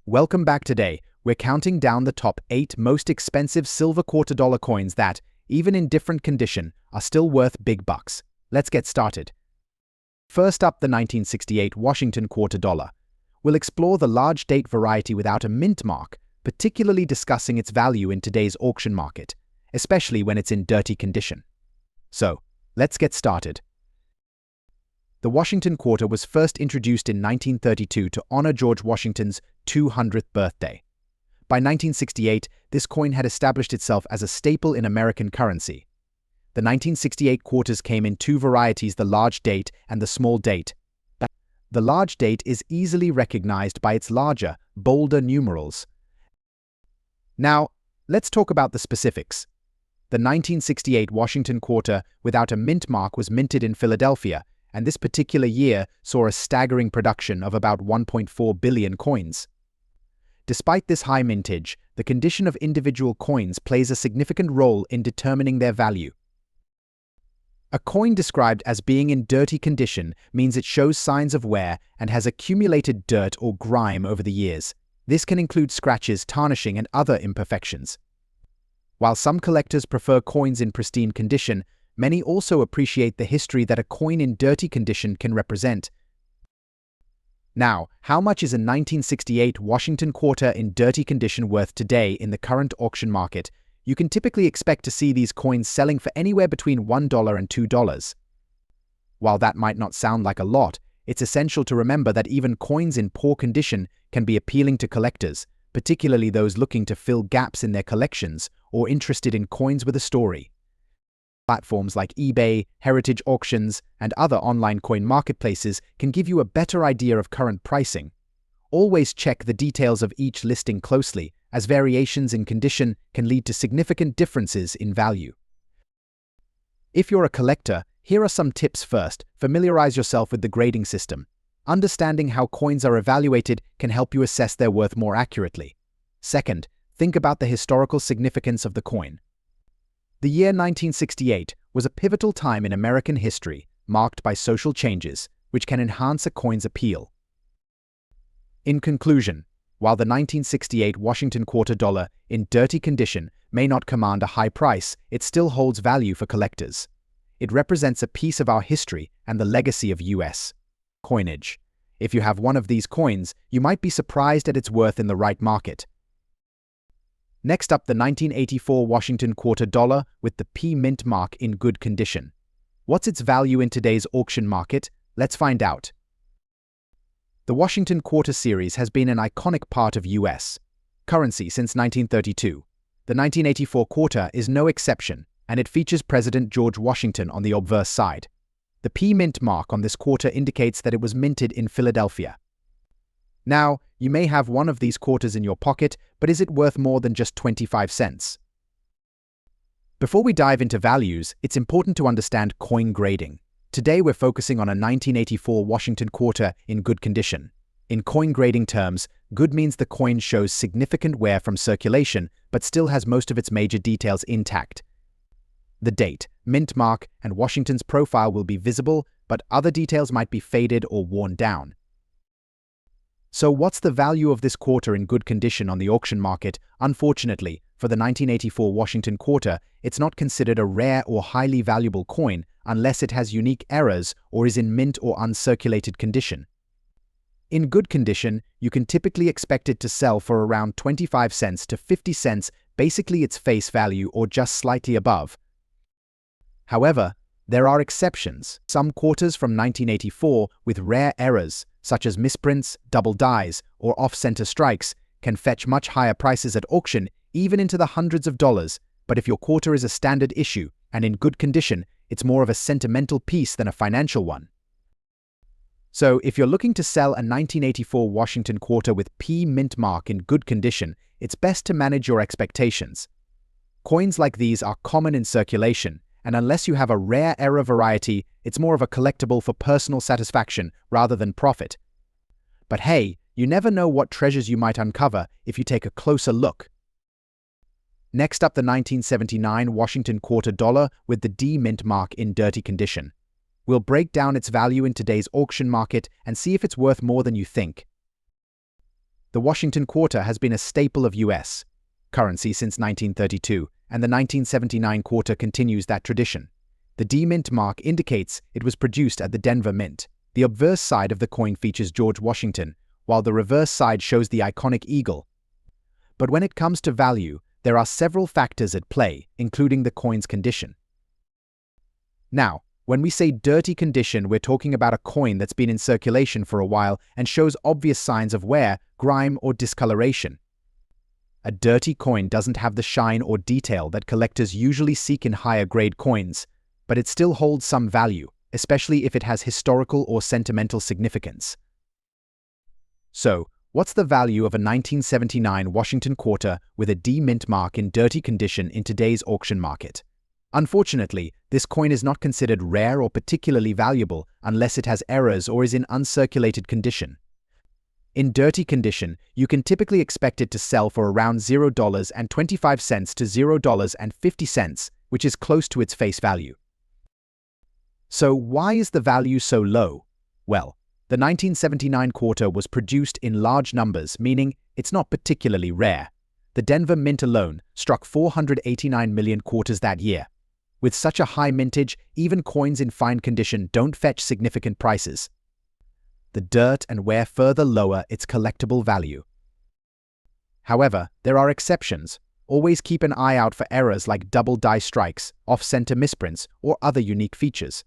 Welcome back. Today, we're counting down the top 8 most expensive silver quarter dollar coins that, even in different condition, are still worth big bucks. Let's get started. First up, the 1968 Washington quarter dollar. We'll explore the large date variety without a mint mark, particularly discussing its value in today's auction market, especially when it's in dirty condition. So, let's get started. The Washington quarter was first introduced in 1932 to honor George Washington's 200th birthday. By 1968, this coin had established itself as a staple in American currency. The 1968 quarters came in two varieties, the large date and the small date. The large date is easily recognized by its larger, bolder numerals. Now, let's talk about the specifics. The 1968 Washington quarter without a mint mark was minted in Philadelphia, and this particular year saw a staggering production of about 1.4 billion coins. Despite this high mintage, the condition of individual coins plays a significant role in determining their value. A coin described as being in dirty condition means it shows signs of wear and has accumulated dirt or grime over the years. This can include scratches, tarnishing, and other imperfections. While some collectors prefer coins in pristine condition, many also appreciate the history that a coin in dirty condition can represent. Now, how much is a 1968 Washington quarter in dirty condition worth today in the current auction market? You can typically expect to see these coins selling for anywhere between $1 and $2. While that might not sound like a lot, it's essential to remember that even coins in poor condition can be appealing to collectors, particularly those looking to fill gaps in their collections or interested in coins with a story. Platforms like eBay, Heritage Auctions, and other online coin marketplaces can give you a better idea of current pricing. Always check the details of each listing closely, as variations in condition can lead to significant differences in value. If you're a collector, here are some tips. First, familiarize yourself with the grading system. Understanding how coins are evaluated can help you assess their worth more accurately. Second, think about the historical significance of the coin. The year 1968 was a pivotal time in American history, marked by social changes, which can enhance a coin's appeal. In conclusion, while the 1968 Washington quarter dollar in dirty condition may not command a high price, it still holds value for collectors. It represents a piece of our history and the legacy of U.S. coinage. If you have one of these coins, you might be surprised at its worth in the right market. Next up, the 1984 Washington quarter dollar with the P mint mark in good condition. What's its value in today's auction market? Let's find out. The Washington quarter series has been an iconic part of U.S. currency since 1932. The 1984 quarter is no exception, and it features President George Washington on the obverse side. The P mint mark on this quarter indicates that it was minted in Philadelphia. Now, you may have one of these quarters in your pocket, but is it worth more than just 25 cents? Before we dive into values, it's important to understand coin grading. Today we're focusing on a 1984 Washington quarter in good condition. In coin grading terms, good means the coin shows significant wear from circulation, but still has most of its major details intact. The date, mint mark, and Washington's profile will be visible, but other details might be faded or worn down. So what's the value of this quarter in good condition on the auction market? Unfortunately, for the 1984 Washington quarter, it's not considered a rare or highly valuable coin unless it has unique errors or is in mint or uncirculated condition. In good condition, you can typically expect it to sell for around 25 cents to 50 cents, basically its face value or just slightly above. However, there are exceptions. Some quarters from 1984 with rare errors, such as misprints, double dies, or off-center strikes, can fetch much higher prices at auction, even into the hundreds of dollars. But if your quarter is a standard issue and in good condition, it's more of a sentimental piece than a financial one. So, if you're looking to sell a 1984 Washington quarter with P mint mark in good condition, it's best to manage your expectations. Coins like these are common in circulation, and unless you have a rare error variety, it's more of a collectible for personal satisfaction rather than profit. But hey, you never know what treasures you might uncover if you take a closer look. Next up, the 1979 Washington quarter dollar with the D mint mark in dirty condition. We'll break down its value in today's auction market and see if it's worth more than you think. The Washington quarter has been a staple of U.S. currency since 1932, and the 1979 quarter continues that tradition. The D-Mint mark indicates it was produced at the Denver Mint. The obverse side of the coin features George Washington, while the reverse side shows the iconic eagle. But when it comes to value, there are several factors at play, including the coin's condition. Now, when we say dirty condition, we're talking about a coin that's been in circulation for a while and shows obvious signs of wear, grime, or discoloration. A dirty coin doesn't have the shine or detail that collectors usually seek in higher-grade coins, but it still holds some value, especially if it has historical or sentimental significance. So, what's the value of a 1979 Washington quarter with a D-Mint mark in dirty condition in today's auction market? Unfortunately, this coin is not considered rare or particularly valuable unless it has errors or is in uncirculated condition. In dirty condition, you can typically expect it to sell for around $0.25 to $0.50, which is close to its face value. So why is the value so low? Well, the 1979 quarter was produced in large numbers, meaning it's not particularly rare. The Denver Mint alone struck 489 million quarters that year. With such a high mintage, even coins in fine condition don't fetch significant prices. The dirt and wear further lower its collectible value. However, there are exceptions. Always keep an eye out for errors like double die strikes, off-center misprints, or other unique features.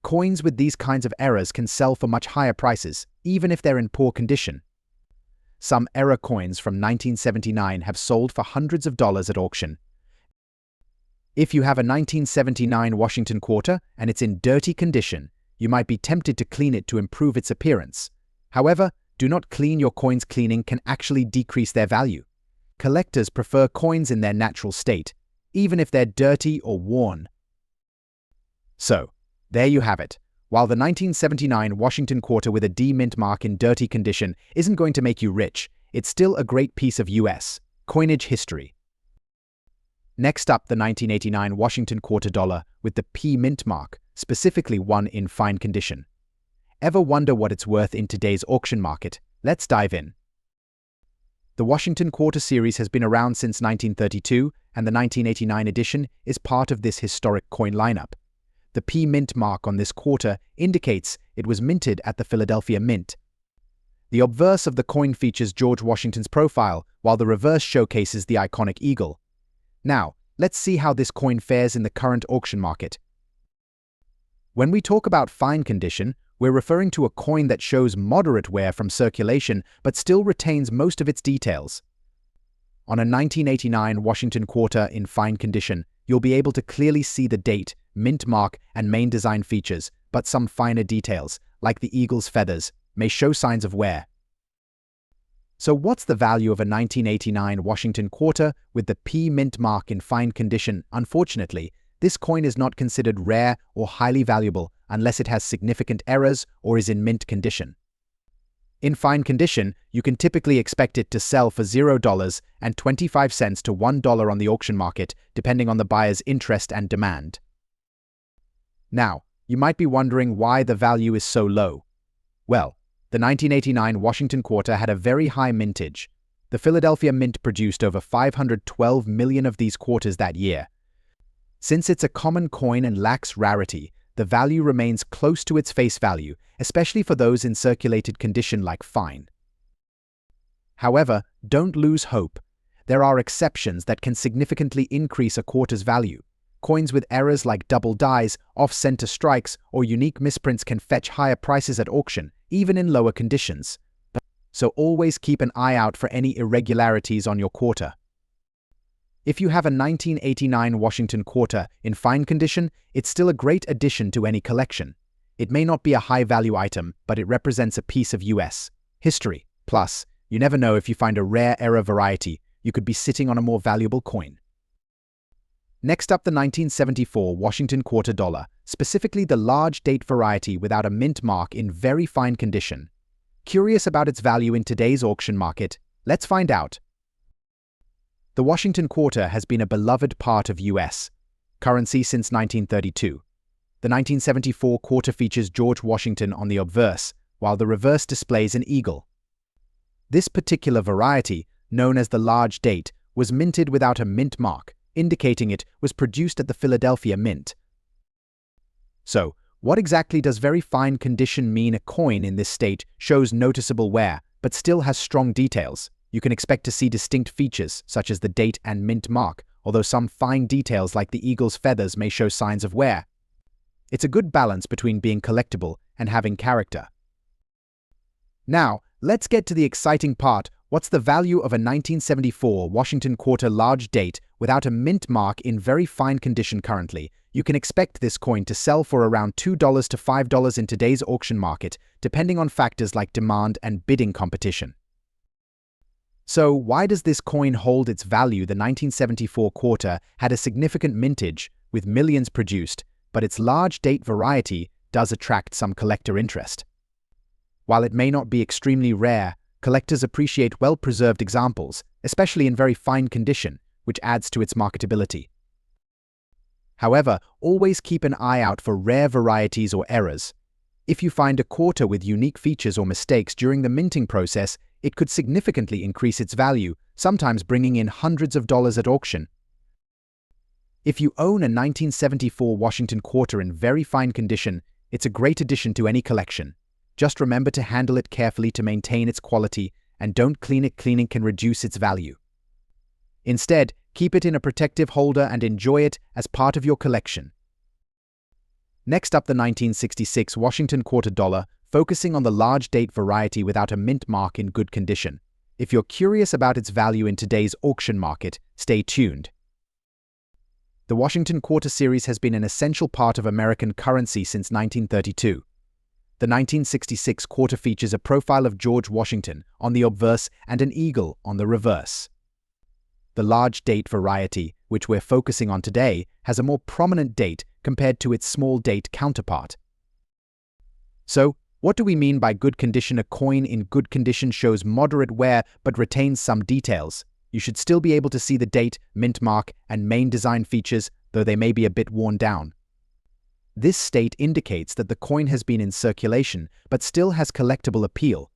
Coins with these kinds of errors can sell for much higher prices, even if they're in poor condition. Some error coins from 1979 have sold for hundreds of dollars at auction. If you have a 1979 Washington quarter and it's in dirty condition, you might be tempted to clean it to improve its appearance. However, do not clean your coins. Cleaning can actually decrease their value. Collectors prefer coins in their natural state, even if they're dirty or worn. So, there you have it. While the 1979 Washington quarter with a D-Mint mark in dirty condition isn't going to make you rich, it's still a great piece of U.S. coinage history. Next up, the 1989 Washington quarter dollar with the P-Mint mark, specifically one in fine condition. Ever wonder what it's worth in today's auction market? Let's dive in. The Washington quarter series has been around since 1932, and the 1989 edition is part of this historic coin lineup. The P-Mint mark on this quarter indicates it was minted at the Philadelphia Mint. The obverse of the coin features George Washington's profile, while the reverse showcases the iconic eagle. Now, let's see how this coin fares in the current auction market. When we talk about fine condition, we're referring to a coin that shows moderate wear from circulation but still retains most of its details. On a 1989 Washington quarter in fine condition, you'll be able to clearly see the date, mint mark, and main design features, but some finer details, like the eagle's feathers, may show signs of wear. So what's the value of a 1989 Washington quarter with the P-Mint mark in fine condition? Unfortunately, this coin is not considered rare or highly valuable unless it has significant errors or is in mint condition. In fine condition, you can typically expect it to sell for $0.25 to $1 on the auction market, depending on the buyer's interest and demand. Now, you might be wondering why the value is so low. Well, the 1989 Washington quarter had a very high mintage. The Philadelphia Mint produced over 512 million of these quarters that year. Since it's a common coin and lacks rarity, the value remains close to its face value, especially for those in circulated condition like fine. However, don't lose hope. There are exceptions that can significantly increase a quarter's value. Coins with errors like double dies, off-center strikes, or unique misprints can fetch higher prices at auction, even in lower conditions. So always keep an eye out for any irregularities on your quarter. If you have a 1989 Washington quarter in fine condition, it's still a great addition to any collection. It may not be a high-value item, but it represents a piece of U.S. history. Plus, you never know, if you find a rare error variety, you could be sitting on a more valuable coin. Next up, the 1974 Washington quarter dollar, specifically the large date variety without a mint mark in very fine condition. Curious about its value in today's auction market? Let's find out. The Washington quarter has been a beloved part of U.S. currency since 1932. The 1974 quarter features George Washington on the obverse, while the reverse displays an eagle. This particular variety, known as the large date, was minted without a mint mark, indicating it was produced at the Philadelphia Mint. So, what exactly does very fine condition mean? A coin in this state shows noticeable wear, but still has strong details. You can expect to see distinct features, such as the date and mint mark, although some fine details like the eagle's feathers may show signs of wear. It's a good balance between being collectible and having character. Now, let's get to the exciting part. What's the value of a 1974 Washington Quarter large date without a mint mark in very fine condition currently? You can expect this coin to sell for around $2 to $5 in today's auction market, depending on factors like demand and bidding competition. So, why does this coin hold its value? The 1974 quarter had a significant mintage, with millions produced, but its large date variety does attract some collector interest. While it may not be extremely rare, collectors appreciate well-preserved examples, especially in very fine condition, which adds to its marketability. However, always keep an eye out for rare varieties or errors. If you find a quarter with unique features or mistakes during the minting process, it could significantly increase its value, sometimes bringing in hundreds of dollars at auction. If you own a 1974 Washington Quarter in very fine condition, it's a great addition to any collection. Just remember to handle it carefully to maintain its quality, and don't clean it. Cleaning can reduce its value. Instead, keep it in a protective holder and enjoy it as part of your collection. Next up, the 1966 Washington Quarter Dollar, focusing on the large date variety without a mint mark in good condition. If you're curious about its value in today's auction market, stay tuned. The Washington Quarter series has been an essential part of American currency since 1932. The 1966 quarter features a profile of George Washington on the obverse and an eagle on the reverse. The large date variety, which we're focusing on today, has a more prominent date compared to its small date counterpart. So, what do we mean by good condition? A coin in good condition shows moderate wear but retains some details. You should still be able to see the date, mint mark, and main design features, though they may be a bit worn down. This state indicates that the coin has been in circulation but still has collectible appeal.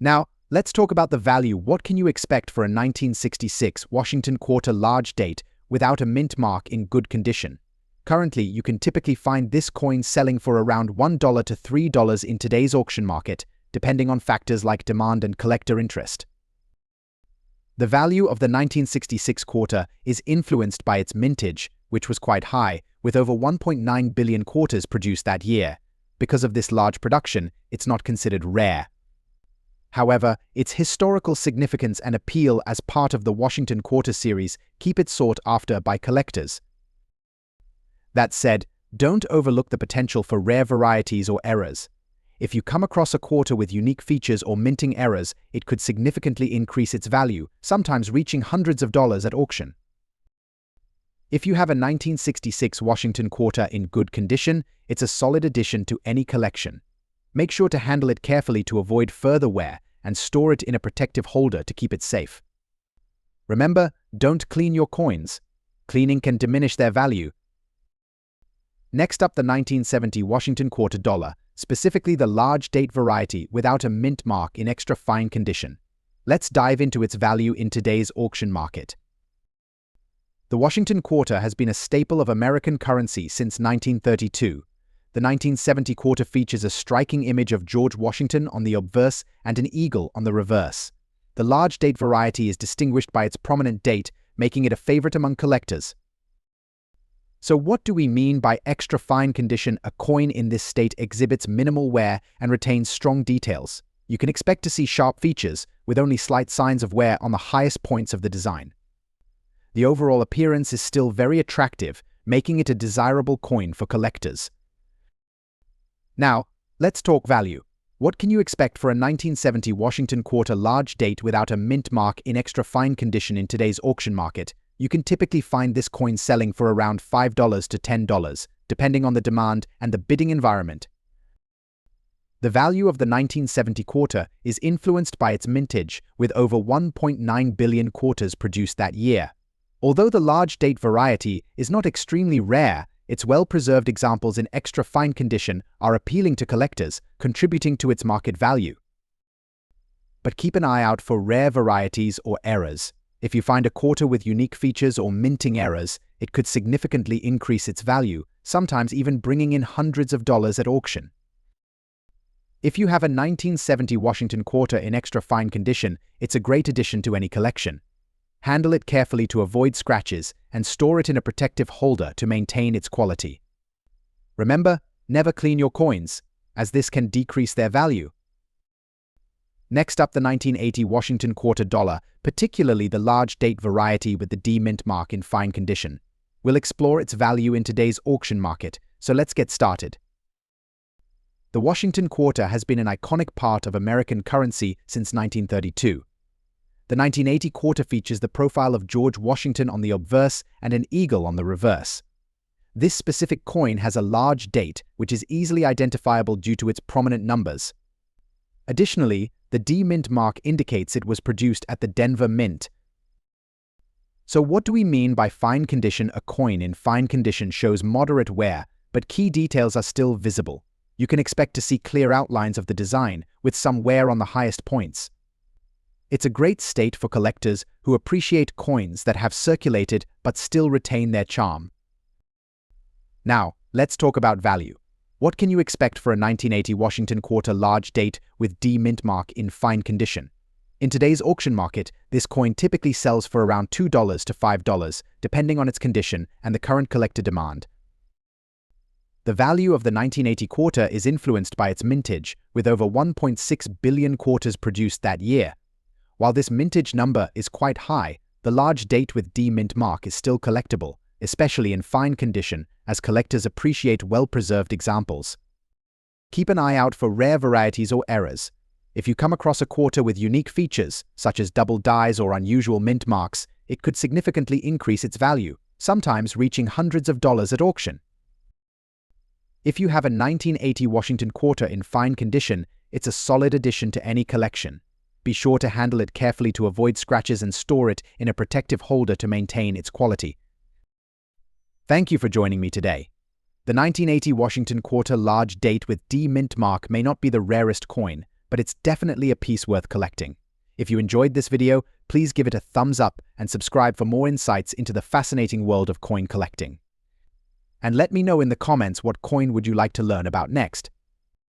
Now, let's talk about the value. What can you expect for a 1966 Washington Quarter large date without a mint mark in good condition? Currently, you can typically find this coin selling for around $1 to $3 in today's auction market, depending on factors like demand and collector interest. The value of the 1966 quarter is influenced by its mintage, which was quite high, with over 1.9 billion quarters produced that year. Because of this large production, it's not considered rare. However, its historical significance and appeal as part of the Washington Quarter series keep it sought after by collectors. That said, don't overlook the potential for rare varieties or errors. If you come across a quarter with unique features or minting errors, it could significantly increase its value, sometimes reaching hundreds of dollars at auction. If you have a 1966 Washington Quarter in good condition, it's a solid addition to any collection. Make sure to handle it carefully to avoid further wear and store it in a protective holder to keep it safe. Remember, don't clean your coins. Cleaning can diminish their value. Next up, the 1970 Washington Quarter Dollar, specifically the large date variety without a mint mark in extra fine condition. Let's dive into its value in today's auction market. The Washington Quarter has been a staple of American currency since 1932. The 1970 quarter features a striking image of George Washington on the obverse and an eagle on the reverse. The large date variety is distinguished by its prominent date, making it a favorite among collectors. So what do we mean by extra fine condition? A coin in this state exhibits minimal wear and retains strong details. You can expect to see sharp features, with only slight signs of wear on the highest points of the design. The overall appearance is still very attractive, making it a desirable coin for collectors. Now, let's talk value. What can you expect for a 1970 Washington Quarter large date without a mint mark in extra fine condition in today's auction market? You can typically find this coin selling for around $5 to $10, depending on the demand and the bidding environment. The value of the 1970 quarter is influenced by its mintage, with over 1.9 billion quarters produced that year. Although the large date variety is not extremely rare, its well-preserved examples in extra fine condition are appealing to collectors, contributing to its market value. but keep an eye out for rare varieties or errors. If you find a quarter with unique features or minting errors, it could significantly increase its value, sometimes even bringing in hundreds of dollars at auction. If you have a 1970 Washington quarter in extra fine condition, it's a great addition to any collection. Handle it carefully to avoid scratches and store it in a protective holder to maintain its quality. Remember, never clean your coins, as this can decrease their value. Next up, the 1980 Washington quarter dollar, particularly the large date variety with the D mint mark in fine condition. We'll explore its value in today's auction market, so let's get started. The Washington quarter has been an iconic part of American currency since 1932. The 1980 quarter features the profile of George Washington on the obverse and an eagle on the reverse. This specific coin has a large date, which is easily identifiable due to its prominent numbers. Additionally, the D Mint mark indicates it was produced at the Denver Mint. So what do we mean by fine condition? A coin in fine condition shows moderate wear, but key details are still visible. You can expect to see clear outlines of the design, with some wear on the highest points. It's a great state for collectors who appreciate coins that have circulated but still retain their charm. Now, let's talk about value. What can you expect for a 1980 Washington quarter large date with D Mint mark in fine condition? In today's auction market, this coin typically sells for around $2 to $5, depending on its condition and the current collector demand. The value of the 1980 quarter is influenced by its mintage, with over 1.6 billion quarters produced that year. While this mintage number is quite high, the large date with D Mint mark is still collectible, especially in fine condition, as collectors appreciate well-preserved examples. Keep an eye out for rare varieties or errors. If you come across a quarter with unique features, such as double dies or unusual mint marks, it could significantly increase its value, sometimes reaching hundreds of dollars at auction. If you have a 1980 Washington quarter in fine condition, it's a solid addition to any collection. Be sure to handle it carefully to avoid scratches and store it in a protective holder to maintain its quality. Thank you for joining me today. The 1980 Washington quarter large date with D Mint mark may not be the rarest coin, but it's definitely a piece worth collecting. If you enjoyed this video, please give it a thumbs up and subscribe for more insights into the fascinating world of coin collecting. And let me know in the comments what coin would you like to learn about next.